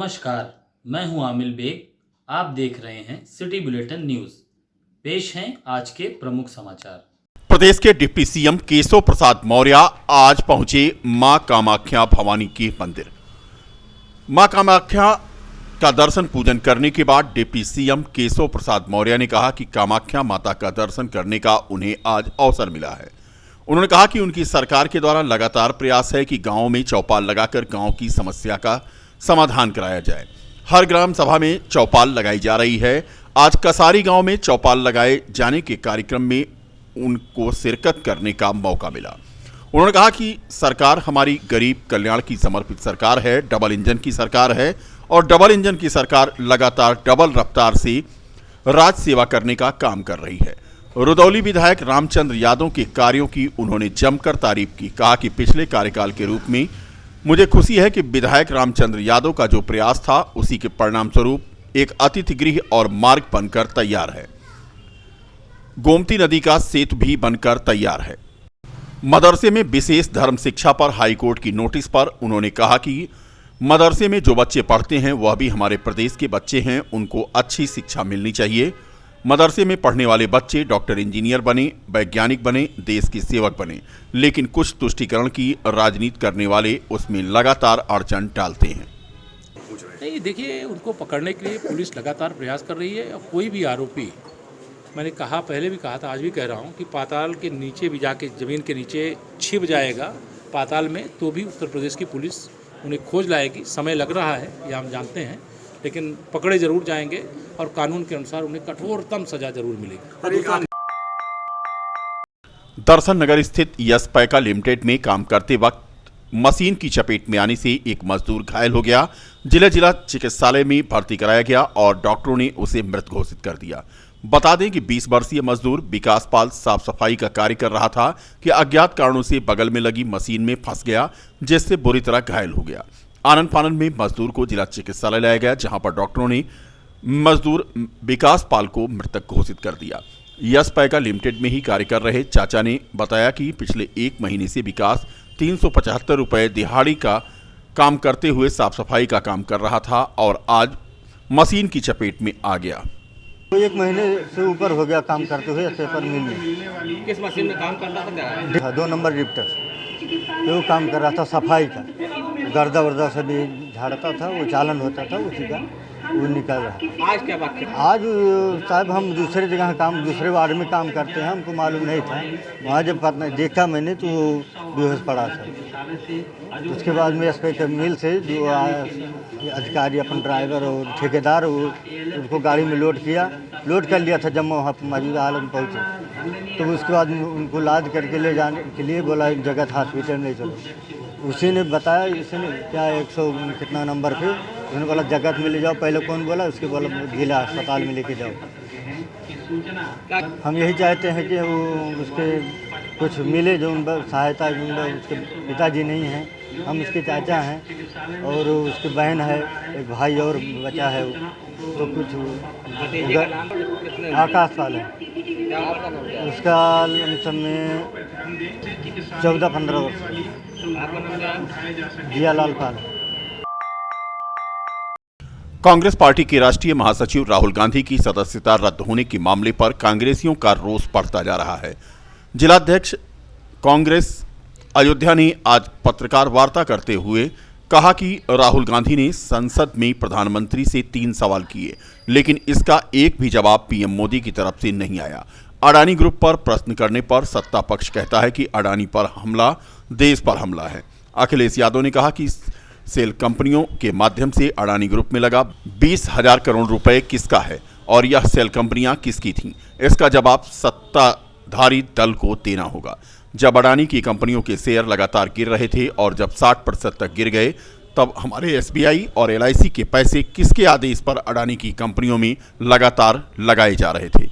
नमस्कार, मैं हूं आमिल बेग। आप देख रहे हैं सिटी बुलेटिन न्यूज। पेश हैं आज के प्रमुख समाचार। प्रदेश के डिप्टी सीएम केशव प्रसाद मौर्य आज पहुंचे मां कामाख्या भवानी के मंदिर। मां कामाख्या का दर्शन पूजन करने के बाद डिप्टी सीएम केशव प्रसाद मौर्य ने कहा कि कामाख्या माता का दर्शन करने का उन्हें आज अवसर मिला है। उन्होंने कहा कि उनकी सरकार के द्वारा लगातार प्रयास है कि गांवों में चौपाल लगाकर गांव की समस्या का समाधान कराया जाए। हर ग्राम सभा में चौपाल लगाई जा रही है। आज कसारी गांव में चौपाल लगाए जाने के कार्यक्रम में उनको शिरकत करने का मौका मिला। उन्होंने कहा कि सरकार हमारी गरीब कल्याण की समर्पित सरकार है, डबल इंजन की सरकार है और डबल इंजन की सरकार लगातार डबल रफ्तार से राज सेवा करने का काम कर रही है। रुदौली विधायक रामचंद्र यादव के कार्यों की उन्होंने जमकर तारीफ की। कहा कि पिछले कार्यकाल के रूप में मुझे खुशी है कि विधायक रामचंद्र यादव का जो प्रयास था उसी के परिणाम स्वरूप एक अतिथि गृह और मार्ग बनकर तैयार है। गोमती नदी का सेतु भी बनकर तैयार है। मदरसे में विशेष धर्म शिक्षा पर हाईकोर्ट की नोटिस पर उन्होंने कहा कि मदरसे में जो बच्चे पढ़ते हैं वह भी हमारे प्रदेश के बच्चे हैं, उनको अच्छी शिक्षा मिलनी चाहिए। मदरसे में पढ़ने वाले बच्चे डॉक्टर, इंजीनियर बने, वैज्ञानिक बने, देश के सेवक बने, लेकिन कुछ तुष्टीकरण की राजनीति करने वाले उसमें लगातार अड़चन डालते हैं। नहीं, देखिए, उनको पकड़ने के लिए पुलिस लगातार प्रयास कर रही है। और कोई भी आरोपी, मैंने कहा, पहले भी कहा था, आज भी कह रहा हूँ कि पाताल के नीचे भी जाके ज़मीन के नीचे छिप जाएगा पाताल में, तो भी उत्तर प्रदेश की पुलिस उन्हें खोज लाएगी। समय लग रहा है, ये हम जानते हैं, लेकिन पकड़े जरूर जाएंगे और कानून के अनुसार उन्हें कठोरतम सजा जरूर मिलेगी। दर्शन नगर स्थित यस पैका लिमिटेड में काम करते वक्त मशीन की चपेट में आने से एक मजदूर घायल हो गया। जिला चिकित्सालय में भर्ती कराया गया और डॉक्टरों ने उसे मृत घोषित कर दिया। बता दें कि 20 वर्षीय मजदूर विकास पाल साफ सफाई का कार्य कर रहा था कि अज्ञात कारणों से बगल में लगी मशीन में फंस गया, जिससे बुरी तरह घायल हो गया। आनंद फानन में मजदूर को जिला चिकित्सालय लाया गया, जहां पर डॉक्टरों ने मजदूर विकास पाल को मृतक घोषित कर दिया। यस पैका लिमिटेड में ही कार्य कर रहे चाचा ने बताया कि पिछले 1 महीने से विकास 375 रुपये दिहाड़ी का काम करते हुए साफ सफाई का काम कर रहा था और आज मशीन की चपेट में आ गया। 1 महीने से ऊपर हो गया काम करते हुए पेपर मिल में। किस मशीन में काम कर रहा था? 2 नंबर लिफ्टर, वो काम कर रहा था सफाई का, गर्दा वर्दा से भी झाड़ता था, वो चालन होता था, उसी का वो निकल रहा। आज क्या बात? आज साहब हम दूसरे जगह काम, दूसरे वार्ड में काम करते हैं, हमको मालूम नहीं था। वहाँ जब पता देखा मैंने तो बेहोश पड़ा था। उसके बाद में एसपी मिल से जो अधिकारी, अपन ड्राइवर और ठेकेदार, उसको गाड़ी में लोड कर लिया था। जब वहाँ मौजूदा हालत में पहुँचे तो उसके बाद उनको लाद करके ले जाने के लिए बोला जगत हॉस्पिटल में चलो। उसी ने बताया, इसने क्या 100 कितना नंबर पे, उन्होंने बोला जगत में ले जाओ। पहले कौन बोला, उसके बोला जिला अस्पताल में लेके जाओ। हम यही चाहते हैं कि वो उसके कुछ मिले, जो उन सहायता, उसके पिताजी नहीं हैं, हम उसके चाचा हैं और उसकी बहन है, एक भाई और बचा है, तो कुछ आकाश पाल है, उसका लमसम में 14-15 वर्ष। जियालाल पाल। कांग्रेस पार्टी के राष्ट्रीय महासचिव राहुल गांधी की सदस्यता रद्द होने के मामले पर कांग्रेसियों का रोष बढ़ता जा रहा है। जिलाध्यक्ष कांग्रेस अयोध्या ने आज पत्रकार वार्ता करते हुए कहा कि राहुल गांधी ने संसद में प्रधानमंत्री से 3 सवाल किए, लेकिन इसका एक भी जवाब पीएम मोदी की तरफ से नहीं आया। अडानी ग्रुप पर प्रश्न करने पर सत्ता पक्ष कहता है कि अडानी पर हमला देश पर हमला है। अखिलेश यादव ने कहा कि सेल कंपनियों के माध्यम से अडानी ग्रुप में लगा 20,000 करोड़ रुपए किसका है और यह सेल कंपनियां किसकी थीं? इसका जवाब सत्ताधारी दल को देना होगा। जब अडानी की कंपनियों के शेयर लगातार गिर रहे थे और जब 60% तक गिर गए, तब हमारे एसबीआई और एलआईसी के पैसे किसके आदेश पर अडानी की कंपनियों में लगातार लगाए जा रहे थे?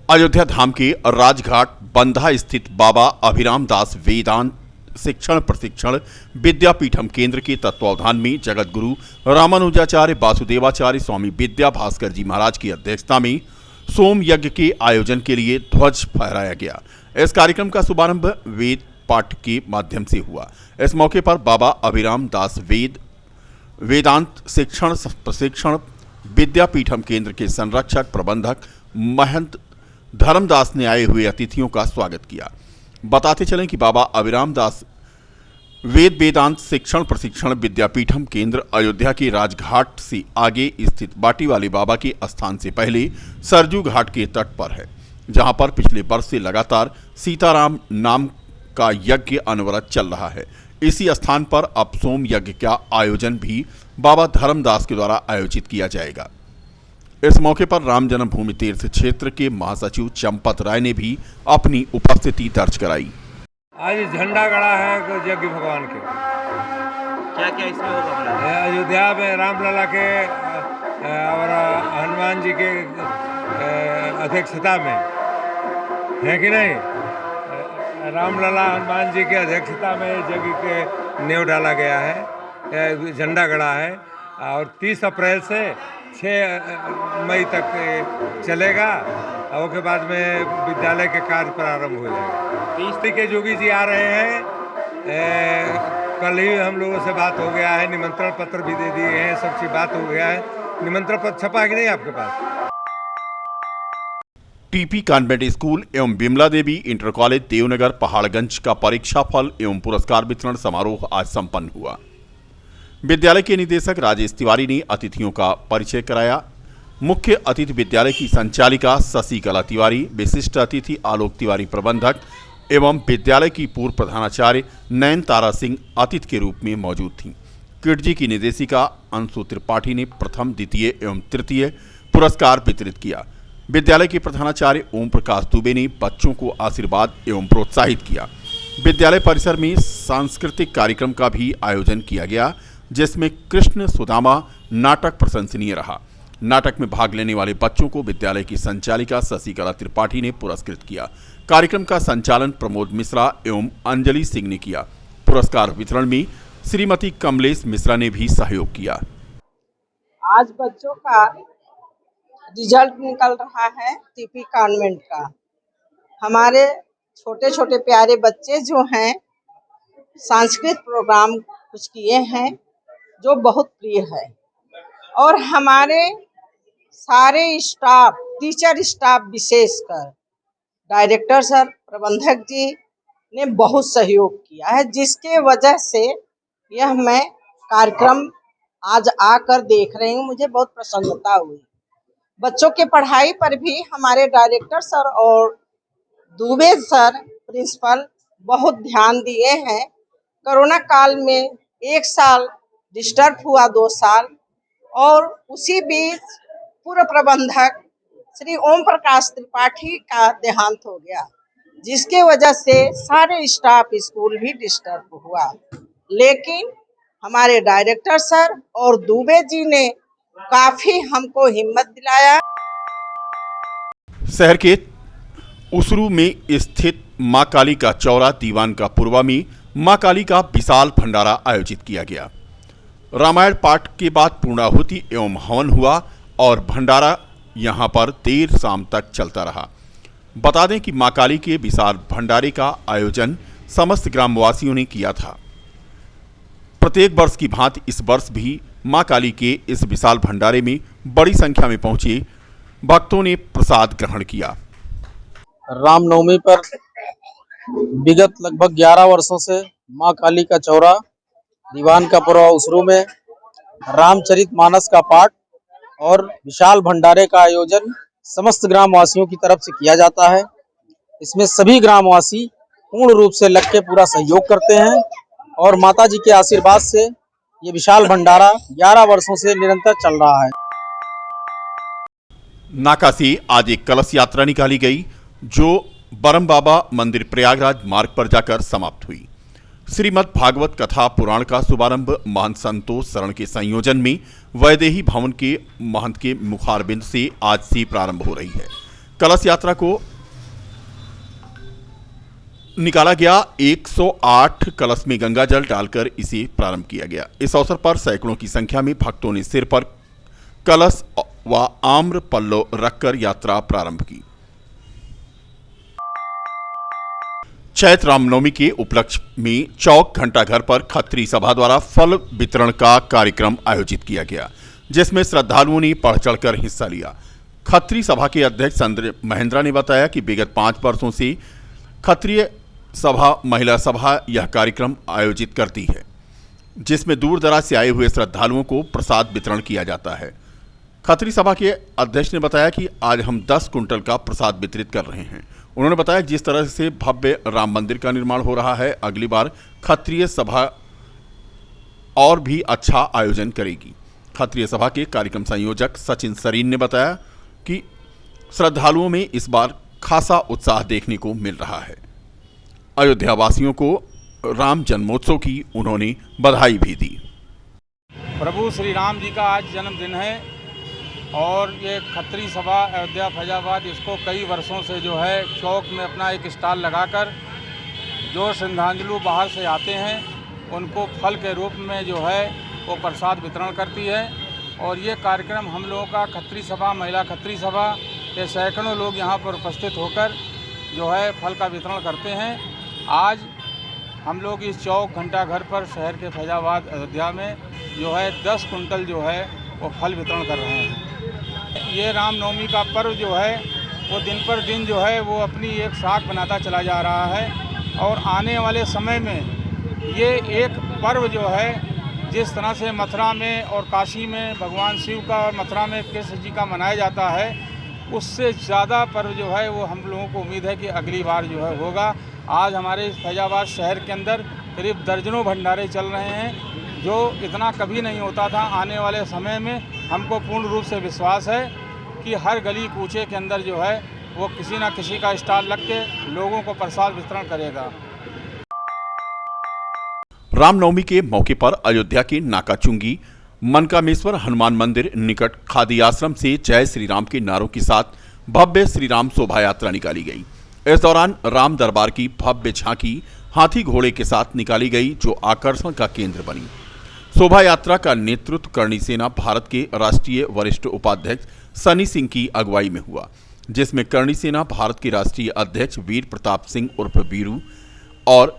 अयोध्या धाम के राजघाट बंधा स्थित बाबा अभिराम दास वेदांत शिक्षण प्रशिक्षण विद्यापीठम केंद्र के तत्वावधान में जगत गुरु रामानुजाचार्य वासुदेवाचार्य स्वामी विद्या भास्कर जी महाराज की अध्यक्षता में सोम यज्ञ के आयोजन के लिए ध्वज फहराया गया। इस कार्यक्रम का शुभारंभ वेद पाठ के माध्यम से हुआ। इस मौके पर बाबा अभिराम दास वेद वेदांत शिक्षण प्रशिक्षण विद्यापीठम केंद्र के संरक्षक प्रबंधक महंत धर्मदास ने आए हुए अतिथियों का स्वागत किया। बताते चलें कि बाबा अभिराम दास वेदांत शिक्षण प्रशिक्षण विद्यापीठम केंद्र अयोध्या के राजघाट से आगे स्थित बाटी वाले बाबा के स्थान से पहले सरजू घाट के तट पर है, जहां पर पिछले वर्ष से लगातार सीताराम नाम का यज्ञ अनवरत चल रहा है। इसी स्थान पर अब सोम यज्ञ का आयोजन भी बाबा धर्मदास के द्वारा आयोजित किया जाएगा। इस मौके पर राम जन्मभूमि तीर्थ क्षेत्र के महासचिव चंपत राय ने भी अपनी उपस्थिति दर्ज कराई। आज झंडा गड़ा है यज्ञ भगवान के। क्या क्या इसमें होगा? अयोध्या में रामलला के और हनुमान जी के अध्यक्षता में है कि नहीं? रामलला हनुमान जी के अध्यक्षता में यज्ञ के नींव डाला गया है, झंडा गड़ा है और 30 अप्रैल से 6 मई तक चलेगा और उसके बाद में विद्यालय के कार्य प्रारंभ हो जाएगा। 30 के जोगी जी आ रहे हैं, कल ही हम लोगों से बात हो गया है, निमंत्रण पत्र भी दे दिए हैं, सब चीज बात हो गया है। निमंत्रण पत्र छपा कि नहीं आपके पास? टीपी कॉन्वेंट स्कूल एवं बिमला देवी इंटर कॉलेज देवनगर पहाड़गंज का परीक्षा फल एवं पुरस्कार वितरण समारोह आज संपन्न हुआ। विद्यालय के निदेशक राजेश तिवारी ने अतिथियों का परिचय कराया। मुख्य अतिथि विद्यालय की संचालिका शशिकला तिवारी, विशिष्ट अतिथि आलोक तिवारी प्रबंधक एवं विद्यालय की पूर्व प्रधानाचार्य नयन तारा सिंह अतिथि के रूप में मौजूद थीं। किडजी की निदेशिका अंशु त्रिपाठी ने प्रथम, द्वितीय एवं तृतीय पुरस्कार वितरित किया। विद्यालय के प्रधानाचार्य ओम प्रकाश दुबे ने बच्चों को आशीर्वाद एवं प्रोत्साहित किया। विद्यालय परिसर में सांस्कृतिक कार्यक्रम का भी आयोजन किया गया, जिसमें कृष्ण सुदामा नाटक प्रशंसनीय रहा। नाटक में भाग लेने वाले बच्चों को विद्यालय की संचालिका शशिकला त्रिपाठी ने पुरस्कृत किया। कार्यक्रम का संचालन प्रमोद मिश्रा एवं अंजलि सिंह ने किया। पुरस्कार वितरण में श्रीमती कमलेश मिश्रा ने भी सहयोग किया। आज बच्चों का रिजल्ट निकल रहा है टीपी कॉन्वेंट का। हमारे छोटे छोटे प्यारे बच्चे जो हैं सांस्कृतिक प्रोग्राम कुछ किए हैं जो बहुत प्रिय है, और हमारे सारे स्टाफ, टीचर स्टाफ विशेषकर डायरेक्टर सर, प्रबंधक जी ने बहुत सहयोग किया है, जिसके वजह से यह मैं कार्यक्रम आज आकर देख रही हूँ। मुझे बहुत प्रसन्नता हुई। बच्चों के पढ़ाई पर भी हमारे डायरेक्टर सर और दुबे सर प्रिंसिपल बहुत ध्यान दिए हैं। कोरोना काल में 1 साल डिस्टर्ब हुआ, 2 साल, और उसी बीच पूर्व प्रबंधक श्री ओम प्रकाश त्रिपाठी का देहांत हो गया, जिसके वजह से सारे स्टाफ स्कूल भी डिस्टर्ब हुआ। लेकिन हमारे डायरेक्टर सर और दुबे जी ने काफी हमको हिम्मत दिलाया। शहर के उसरू में स्थित मां काली का चौरा दीवान का पूर्वा में मां काली का विशाल भंडारा आयोजित किया गया। रामायण पाठ के बाद पूर्णाहुति एवं हवन हुआ और भंडारा यहां पर देर शाम तक चलता रहा। बता दें कि मां काली के विशाल भंडारे का आयोजन समस्त ग्रामवासियों ने किया था। प्रत्येक वर्ष की भांति इस वर्ष भी मां काली के इस विशाल भंडारे में बड़ी संख्या में पहुंचे भक्तों ने प्रसाद ग्रहण किया। रामनवमी पर विगत लगभग 11 वर्षों से मां काली का चौरा दीवान का पुरवा उसरू में रामचरितमानस का पाठ और विशाल भंडारे का आयोजन समस्त ग्रामवासियों की तरफ से किया जाता है। इसमें सभी ग्रामवासी पूर्ण रूप से लग के पूरा सहयोग करते हैं और माता जी के आशीर्वाद से ये विशाल भंडारा 11 वर्षों से निरंतर चल रहा है। नाका से आज एक कलश यात्रा निकाली गई, जो बरम बाबा मंदिर प्रयागराज मार्ग पर जाकर समाप्त हुई। श्रीमद् भागवत कथा पुराण का शुभारंभ महंत संतोष शरण के संयोजन में वैदेही भवन के महंत के मुखारबिंद से आज से प्रारंभ हो रही है। कलश यात्रा को निकाला गया। 108 कलश में गंगा जल डालकर इसे प्रारंभ किया गया। इस अवसर पर सैकड़ों की संख्या में भक्तों ने सिर पर कलश व आम्र पल्लव रखकर यात्रा प्रारंभ की। चैत्र रामनवमी के उपलक्ष्य में चौक घंटाघर पर खत्री सभा द्वारा फल वितरण का कार्यक्रम आयोजित किया गया, जिसमें श्रद्धालुओं ने बढ़ चढ़कर हिस्सा लिया। खत्री सभा के अध्यक्ष चंद्र महेंद्रा ने बताया कि विगत 5 वर्षों से खत्रीय सभा महिला सभा यह कार्यक्रम आयोजित करती है, जिसमें दूर दराज से आए हुए श्रद्धालुओं को प्रसाद वितरण किया जाता है। खत्री सभा के अध्यक्ष ने बताया कि आज हम 10 कुंटल का प्रसाद वितरित कर रहे हैं। उन्होंने बताया कि जिस तरह से भव्य राम मंदिर का निर्माण हो रहा है, अगली बार खत्रीय सभा और भी अच्छा आयोजन करेगी। खत्रीय सभा के कार्यक्रम संयोजक सचिन सरीन ने बताया कि श्रद्धालुओं में इस बार खासा उत्साह देखने को मिल रहा है। अयोध्या वासियों को राम जन्मोत्सव की उन्होंने बधाई भी दी। प्रभु श्री राम जी का आज जन्मदिन है और ये खत्री सभा अयोध्या फैजाबाद इसको कई वर्षों से जो है चौक में अपना एक स्टॉल लगाकर जो श्रद्धालु बाहर से आते हैं उनको फल के रूप में जो है वो प्रसाद वितरण करती है। और ये कार्यक्रम हम लोगों का खत्री सभा महिला खत्री सभा के सैकड़ों लोग यहाँ पर उपस्थित होकर जो है फल का वितरण करते हैं। आज हम लोग इस चौक घंटाघर पर शहर के फैजाबाद अयोध्या में जो है 10 कुंटल जो है वो फल वितरण कर रहे हैं। ये रामनवमी का पर्व जो है वो दिन पर दिन जो है वो अपनी एक साख बनाता चला जा रहा है और आने वाले समय में ये एक पर्व जो है जिस तरह से मथुरा में और काशी में भगवान शिव का और मथुरा में कृष्ण जी का मनाया जाता है, उससे ज़्यादा पर्व जो है वो हम लोगों को उम्मीद है कि अगली बार जो है होगा। आज हमारे फैजाबाद शहर के अंदर करीब दर्जनों भंडारे चल रहे हैं, जो इतना कभी नहीं होता था। आने वाले समय में हमको पूर्ण रूप से विश्वास है कि हर गली कूचे के अंदर जो है वो किसी न किसी का स्टॉल लग के लोगों को प्रसाद वितरण करेगा। रामनवमी के मौके पर अयोध्या के नाकाचुंगी मनकामेश्वर हनुमान मंदिर निकट खादी आश्रम से जय श्री राम के नारों के साथ भव्य श्री राम शोभा यात्रा निकाली गई। इस दौरान राम दरबार की भव्य झांकी हाथी घोड़े के साथ निकाली गई, जो आकर्षण का केंद्र बनी। शोभा यात्रा का नेतृत्व करणी सेना भारत के राष्ट्रीय वरिष्ठ उपाध्यक्ष सनी सिंह की अगुवाई में हुआ, जिसमें करणी सेना भारत के राष्ट्रीय अध्यक्ष वीर प्रताप सिंह उर्फ वीरू और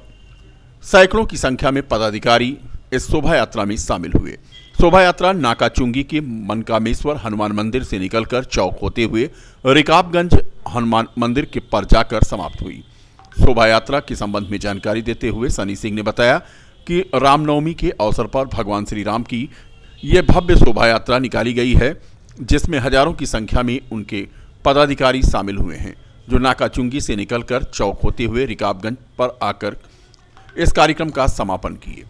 सैकड़ों की संख्या में पदाधिकारी इस शोभा यात्रा में शामिल हुए। शोभा यात्रा नाकाचुंगी के मनकामेश्वर हनुमान मंदिर से निकलकर चौक होते हुए रिकाबगंज हनुमान मंदिर के पर जाकर समाप्त हुई। शोभा यात्रा के संबंध में जानकारी देते हुए सनी सिंह ने बताया कि रामनवमी के अवसर पर भगवान श्री राम की ये भव्य शोभा यात्रा निकाली गई है, जिसमें हजारों की संख्या में उनके पदाधिकारी शामिल हुए हैं, जो नाकाचुंगी से निकलकर चौक होते हुए रिकाबगंज पर आकर इस कार्यक्रम का समापन किए।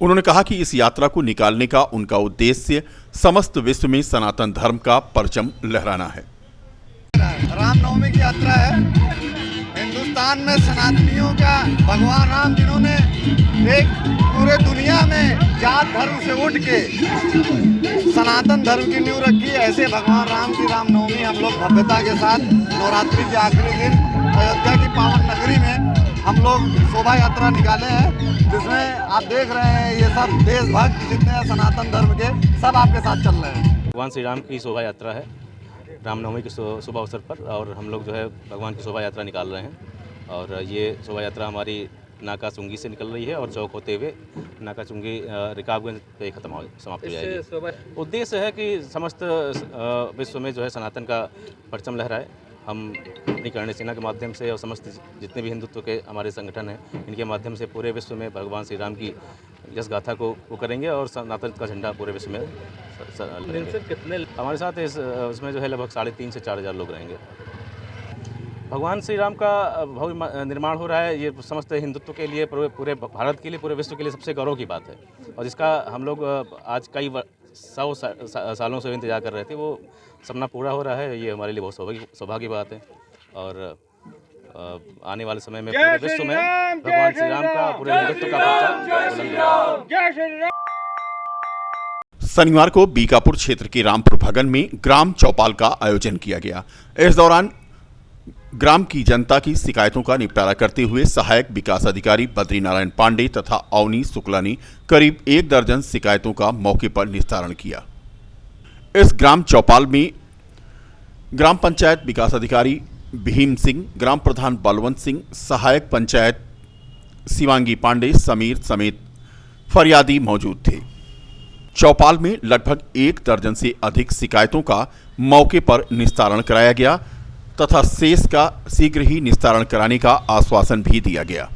उन्होंने कहा कि इस यात्रा को निकालने का उनका उद्देश्य समस्त विश्व में सनातन धर्म का परचम लहराना है। रामनवमी की यात्रा है। हिंदुस्तान में सनातनियों का भगवान राम, जिन्होंने एक पूरे दुनिया में जात धर्म से उठ के सनातन धर्म की नींव रखी, ऐसे भगवान राम की रामनवमी हम लोग भव्यता के साथ नवरात्रि के आखिरी दिन अयोध्या की पावन नगरी में हम लोग शोभा यात्रा निकाले हैं, जिसमें आप देख रहे हैं ये सब देशभक्त जितने हैं सनातन धर्म के, सब आपके साथ चल रहे हैं। भगवान श्री राम की शोभा यात्रा है रामनवमी के शुभ अवसर पर, और हम लोग जो है भगवान की शोभा यात्रा निकाल रहे हैं। और ये शोभा यात्रा हमारी नाकाचुंगी से निकल रही है और चौक होते हुए नाकाचुंगी रिकाबगंज पे समाप्त हो जाएगी। उद्देश्य है कि समस्त विश्व में जो है सनातन का परचम लहराए। हम अपनी करणी सेना के माध्यम से और समस्त जितने भी हिंदुत्व के हमारे संगठन हैं, इनके माध्यम से पूरे विश्व में भगवान श्री राम की यश गाथा को करेंगे और सनातन का झंडा पूरे विश्व में कितने हमारे साथ इसमें जो है लगभग 3,500 से 4,000 लोग रहेंगे। भगवान श्री राम का भव्य निर्माण हो रहा है, ये समस्त हिंदुत्व के लिए, पूरे भारत के लिए, पूरे विश्व के लिए सबसे गौरव की बात है। और जिसका हम लोग आज कई 100 सालों से इंतजार कर रहे थे, वो सपना पूरा हो रहा है। ये हमारे लिए बहुत सौभाग्य की बात है। और आने वाले समय में पूरे विश्व में भगवान श्री राम का, पूरे हिंदुत्व का परचम। शनिवार को बीकापुर क्षेत्र के रामपुर भगन में ग्राम चौपाल का आयोजन किया गया। इस दौरान ग्राम की जनता की शिकायतों का निपटारा करते हुए सहायक विकास अधिकारी बद्रीनारायण पांडे तथा अवनी शुक्ला ने करीब 1 दर्जन शिकायतों का मौके पर निस्तारण किया। इस ग्राम चौपाल में ग्राम पंचायत विकास अधिकारी भीम सिंह, ग्राम प्रधान बलवंत सिंह, सहायक पंचायत शिवांगी पांडे, समीर समेत फरियादी मौजूद थे। चौपाल में लगभग 1 दर्जन से अधिक शिकायतों का मौके पर निस्तारण कराया गया तथा शेष का शीघ्र ही निस्तारण कराने का आश्वासन भी दिया गया।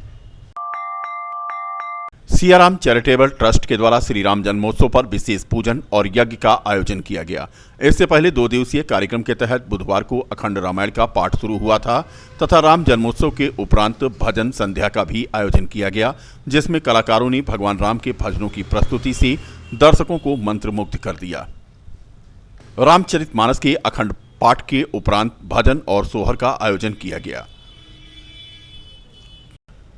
सियाराम चैरिटेबल ट्रस्ट के द्वारा श्री राम जन्मोत्सव पर विशेष पूजन और यज्ञ का आयोजन किया गया। इससे पहले 2 दिवसीय कार्यक्रम के तहत बुधवार को अखंड रामायण का पाठ शुरू हुआ था तथा राम जन्मोत्सव के उपरांत भजन संध्या का भी आयोजन किया गया, जिसमें कलाकारों ने भगवान राम के भजनों की प्रस्तुति से दर्शकों को मंत्रमुग्ध कर दिया। रामचरितमानस के अखंड पाठ के उपरांत भजन और सोहर का आयोजन किया गया।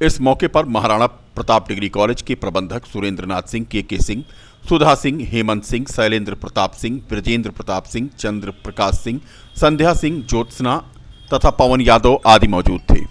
इस मौके पर महाराणा प्रताप डिग्री कॉलेज के प्रबंधक सुरेंद्रनाथ सिंह, के सिंह, सुधा सिंह, हेमंत सिंह, शैलेंद्र प्रताप सिंह, ब्रजेंद्र प्रताप सिंह, चंद्र प्रकाश सिंह, संध्या सिंह, ज्योत्सना तथा पवन यादव आदि मौजूद थे।